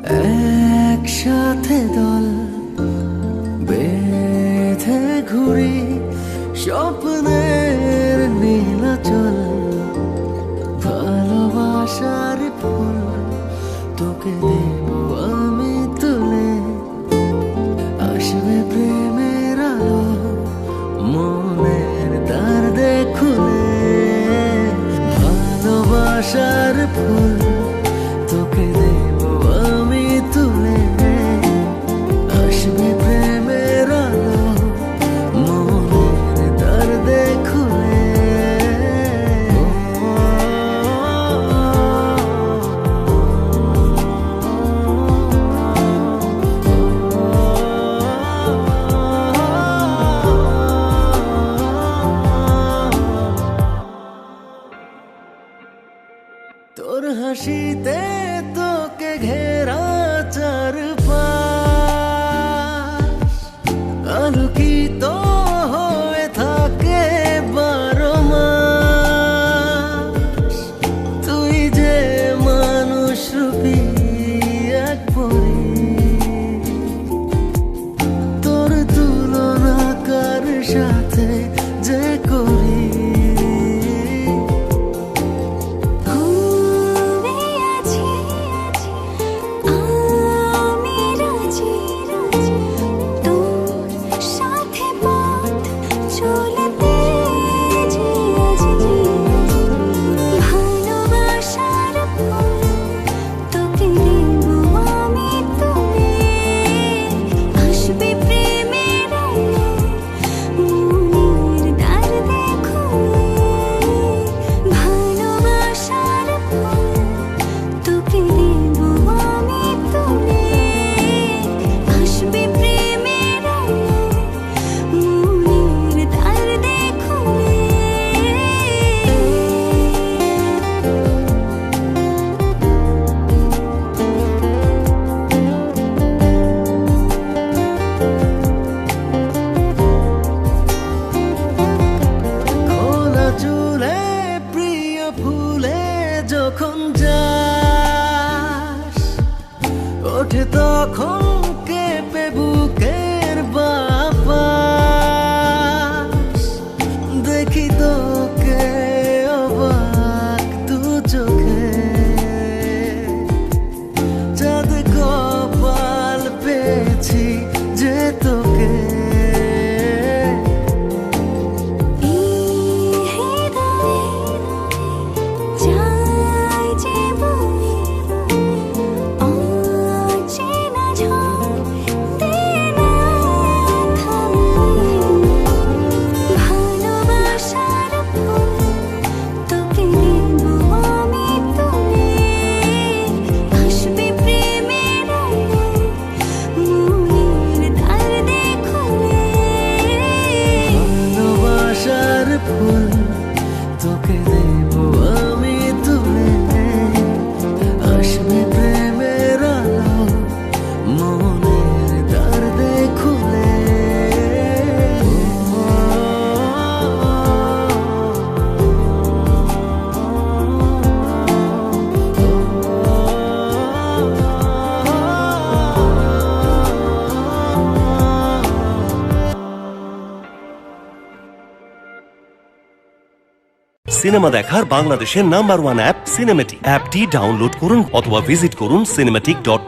একসাথে দল বেঁধে ঘুরি স্বপ্নের নীলাচল, ভালোবাসার ফুল তোকে দেব আমি তুলে, আসবে প্রেমের আলো মনের দরজা খুলে। ভালোবাসার ফুল তোকে দেব আমি তুলে, আসবে প্রেমের আলো মনের দরজা খুলে। তোর হাসিতে তোকে ঘেরা চারপাশ আলোকিত হয়ে থাকে 12 মাস। তুই যে মানুষ রূপী এক পরী, তোর তুলনা কার সাথে যে করি। যখন যাস ওঠে তখন কেঁপে বুকের বাতাস, দেখি তোকে অবাক দু চোখে, চাঁদ কপাল পেয়েছি যে তোকে। ফুল তোকে দেব আমি তুলে, আসবে প্রেমের আলো মনের দরজা খুলে। সিনেমা দেখার বাংলাদেশের নাম্বার 1 অ্যাপ সিনেমেটিক। অ্যাপটি ডাউনলোড করুন অথবা ভিজিট করুন cinematic.com।